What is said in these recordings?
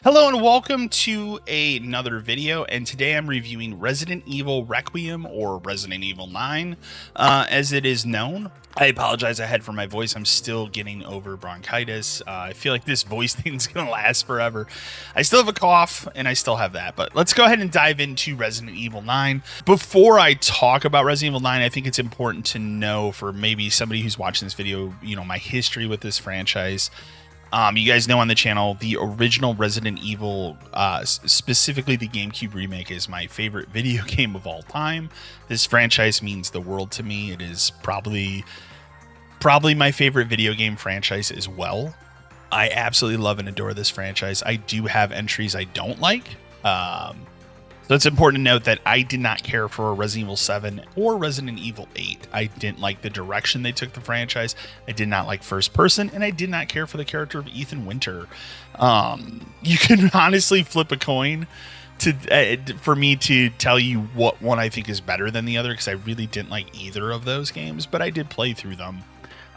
Hello and welcome to another video, and today I'm reviewing Resident Evil Requiem, or Resident Evil 9 as it is known. I apologize ahead for my voice. I'm still getting over bronchitis. I feel like this voice thing is going to last forever. I still have a cough and I still have that, but let's go ahead and dive into Resident Evil 9. Before I talk about Resident Evil 9, I think it's important to know for maybe somebody who's watching this video, my history with this franchise. You guys know on the channel, the original Resident Evil, specifically the GameCube remake, is my favorite video game of all time. This franchise means the world to me. It is probably my favorite video game franchise as well. I absolutely love and adore this franchise. I do have entries I don't like. So it's important to note that I did not care for Resident Evil 7 or Resident Evil 8. I didn't like the direction they took the franchise. I did not like first person, and I did not care for the character of Ethan Winter. You can honestly flip a coin for me to tell you what one I think is better than the other, because I really didn't like either of those games, but I did play through them.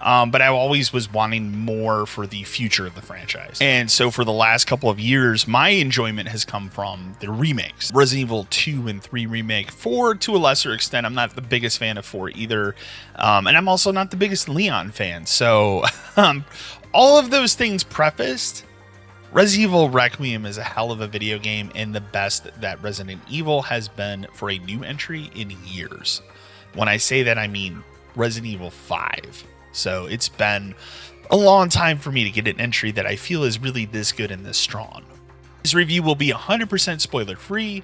But I always was wanting more for the future of the franchise. And so for the last couple of years, my enjoyment has come from the remakes. Resident Evil 2 and 3 remake, 4 to a lesser extent. I'm not the biggest fan of 4 either. And I'm also not the biggest Leon fan. So all of those things prefaced, Resident Evil Requiem is a hell of a video game and the best that Resident Evil has been for a new entry in years. When I say that, I mean Resident Evil 5. So it's been a long time for me to get an entry that I feel is really this good and this strong. This review will be 100% spoiler free.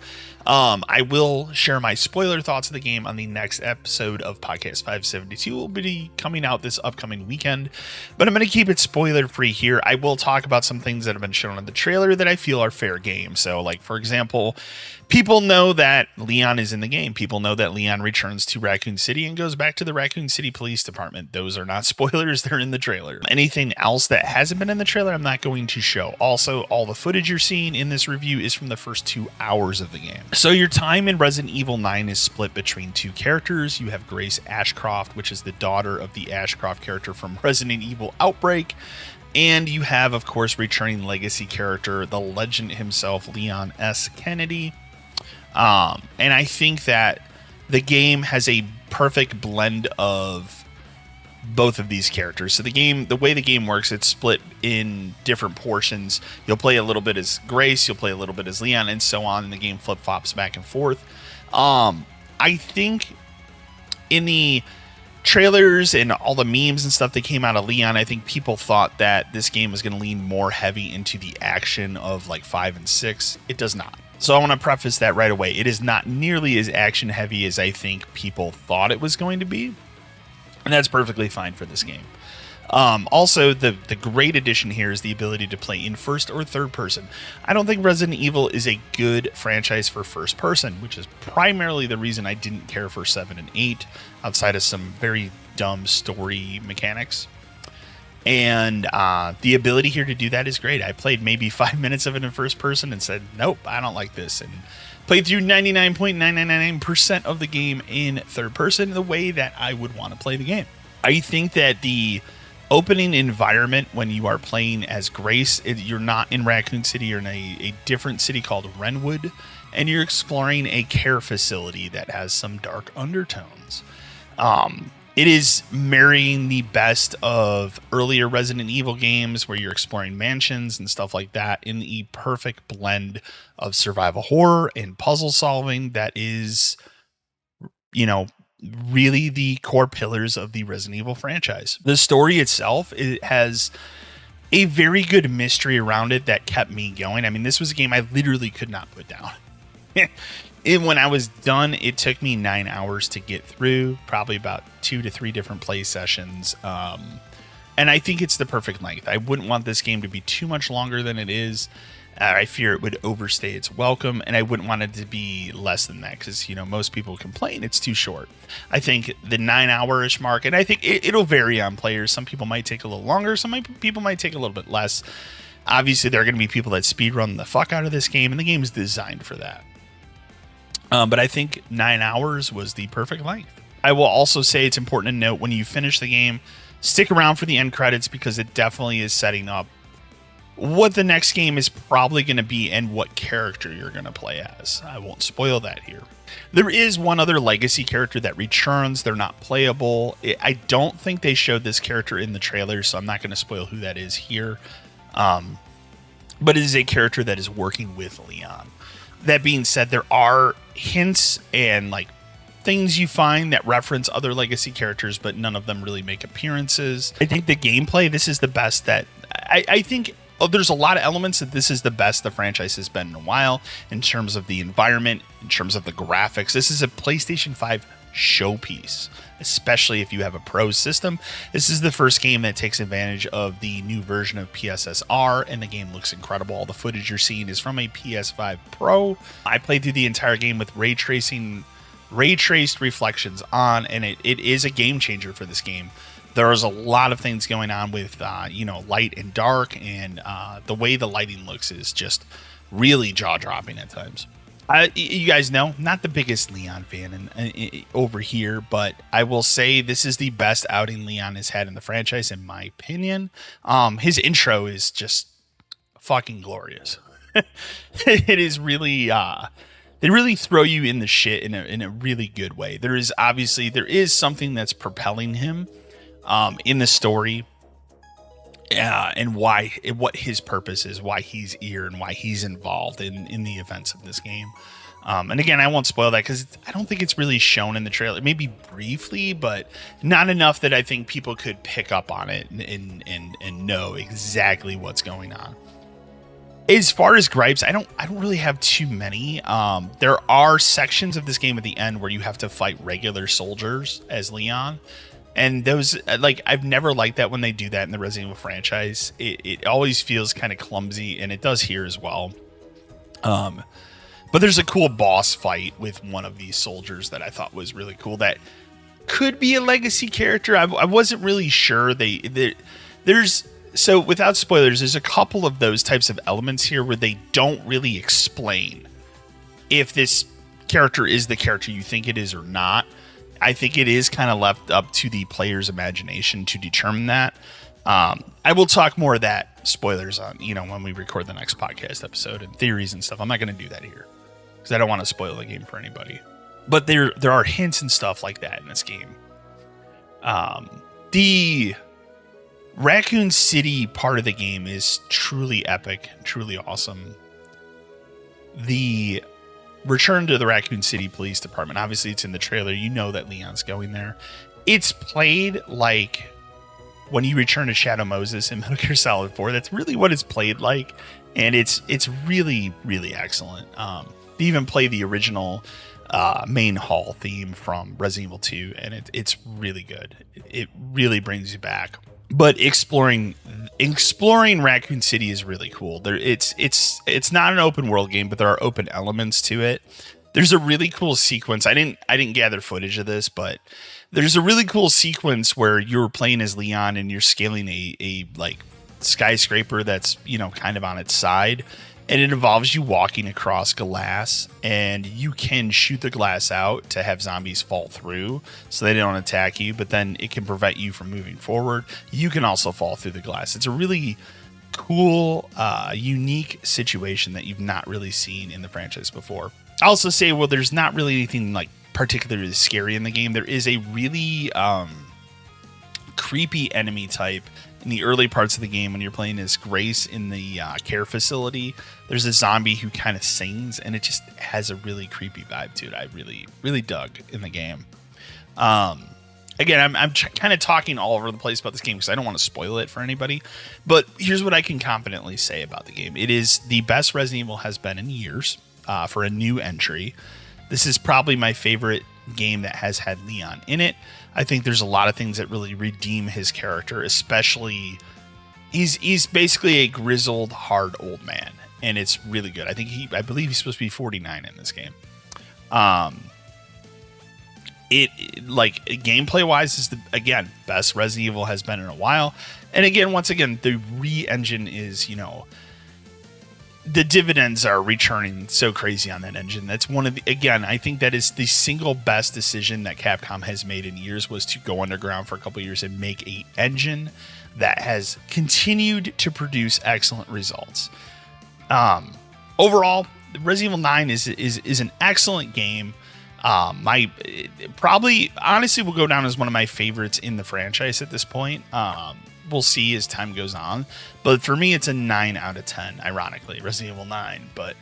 I will share my spoiler thoughts of the game on the next episode of Podcast 572. It will be coming out this upcoming weekend, but I'm going to keep it spoiler free here. I will talk about some things that have been shown in the trailer that I feel are fair game. So, like, for example, people know that Leon is in the game. People know that Leon returns to Raccoon City and goes back to the Raccoon City Police Department. Those are not spoilers. They're in the trailer. Anything else that hasn't been in the trailer, I'm not going to show. Also, all the footage you're seeing in this review is from the first 2 hours of the game. So your time in Resident Evil 9 is split between 2 characters. You have Grace Ashcroft, which is the daughter of the Ashcroft character from Resident Evil Outbreak. And you have, of course, returning legacy character, the legend himself, Leon S. Kennedy. And I think that the game has a perfect blend of both of these characters. So the way the game works, it's split in different portions. You'll play a little bit as Grace, you'll play a little bit as Leon, and so on, and the game flip-flops back and forth. I think in the trailers and all the memes and stuff that came out of Leon, I think people thought that this game was going to lean more heavy into the action of like 5 and 6. It does not. So I want to preface that right away. It is not nearly as action heavy as I think people thought it was going to be. And that's perfectly fine for this game. Also, the great addition here is the ability to play in first or third person. I don't think Resident Evil is a good franchise for first person, which is primarily the reason I didn't care for 7 and 8, outside of some very dumb story mechanics. And the ability here to do that is great. I played maybe 5 minutes of it in first person and said, nope, I don't like this. And played through 99.999% of the game in third person the way that I would want to play the game. I think that the opening environment when you are playing as Grace, you're not in Raccoon City, you're in a different city called Renwood, and you're exploring a care facility that has some dark undertones. It is marrying the best of earlier Resident Evil games where you're exploring mansions and stuff like that in the perfect blend of survival horror and puzzle solving that is, really the core pillars of the Resident Evil franchise. The story itself, it has a very good mystery around it that kept me going. I mean, this was a game I literally could not put down. When I was done, it took me 9 hours to get through, probably about 2 to 3 different play sessions. And I think it's the perfect length. I wouldn't want this game to be too much longer than it is. I fear it would overstay its welcome, and I wouldn't want it to be less than that because, most people complain it's too short. I think the 9 hour-ish mark, and I think it'll vary on players. Some people might take a little longer. People might take a little bit less. Obviously, there are going to be people that speedrun the fuck out of this game, and the game is designed for that. But I think 9 hours was the perfect length. I will also say it's important to note when you finish the game, stick around for the end credits because it definitely is setting up what the next game is probably going to be and what character you're going to play as. I won't spoil that here. There is one other legacy character that returns. They're not playable. I don't think they showed this character in the trailer, so I'm not going to spoil who that is here. But it is a character that is working with Leon. That being said, there are hints and like things you find that reference other legacy characters, but none of them really make appearances. I think the gameplay, this is the best that I think. Oh, there's a lot of elements that this is the best the franchise has been in a while in terms of the environment, in terms of the graphics. This is a PlayStation 5 showpiece, especially if you have a Pro system. This is the first game that takes advantage of the new version of PSSR, and the game looks incredible. All the footage you're seeing is from a PS5 Pro. I played through the entire game with ray traced reflections on, and it is a game changer for this game. There's a lot of things going on with, light and dark, and the way the lighting looks is just really jaw-dropping at times. You guys know, not the biggest Leon fan over here, but I will say this is the best outing Leon has had in the franchise, in my opinion. His intro is just fucking glorious. It is really... they really throw you in the shit in a really good way. There is something that's propelling him in the story, and what his purpose is, why he's here, and why he's involved in the events of this game. And again, I won't spoil that because I don't think it's really shown in the trailer. Maybe briefly, but not enough that I think people could pick up on it and know exactly what's going on. As far as gripes, I don't really have too many. There are sections of this game at the end where you have to fight regular soldiers as Leon. And those, like, I've never liked that when they do that in the Resident Evil franchise. It always feels kind of clumsy, and it does here as well. But there's a cool boss fight with one of these soldiers that I thought was really cool. That could be a legacy character. I wasn't really sure. So without spoilers, there's a couple of those types of elements here where they don't really explain if this character is the character you think it is or not. I think it is kind of left up to the player's imagination to determine that. I will talk more of that, spoilers, on when we record the next podcast episode and theories and stuff. I'm not going to do that here because I don't want to spoil the game for anybody. But there are hints and stuff like that in this game. The Raccoon City part of the game is truly epic, truly awesome. The return to the Raccoon City Police Department. Obviously, it's in the trailer. You know that Leon's going there. It's played like when you return to Shadow Moses in Metal Gear Solid 4. That's really what it's played like, and it's really, really excellent. They even play the original main hall theme from Resident Evil 2, and it's really good. It really brings you back. But exploring Raccoon City is really cool. It's not an open world game, but there are open elements to it. There's a really cool sequence. I didn't gather footage of this, but there's a really cool sequence where you're playing as Leon and you're scaling a like skyscraper that's kind of on its side, and it involves you walking across glass, and you can shoot the glass out to have zombies fall through so they don't attack you, but then it can prevent you from moving forward. You can also fall through the glass. It's a really cool, unique situation that you've not really seen in the franchise before. I also say, well, there's not really anything like particularly scary in the game. There is a really creepy enemy type in the early parts of the game when you're playing as Grace in the care facility. There's a zombie who kind of sings, and it just has a really creepy vibe to it. I really, really dug in the game. Again, I'm kind of talking all over the place about this game because I don't want to spoil it for anybody. But here's what I can confidently say about the game. It is the best Resident Evil has been in years for a new entry. This is probably my favorite game that has had Leon in it. I think there's a lot of things that really redeem his character, especially he's basically a grizzled, hard old man, and it's really good. I believe he's supposed to be 49 in this game. It like gameplay wise is the best Resident Evil has been in a while. And again, once again, the re-engine is, the dividends are returning so crazy on that engine. That's one of the, again, I think that is the single best decision that Capcom has made in years, was to go underground for a couple of years and make a engine that has continued to produce excellent results. Overall, Resident Evil 9 is an excellent game. Probably honestly will go down as one of my favorites in the franchise at this point. We'll see as time goes on, but for me, it's a 9 out of 10. Ironically, Resident Evil 9, but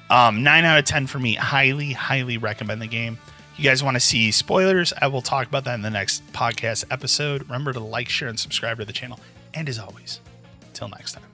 9 out of 10 for me. Highly recommend the game. You guys want to see spoilers? I will talk about that in the next podcast episode. Remember to like, share, and subscribe to the channel. And as always, till next time.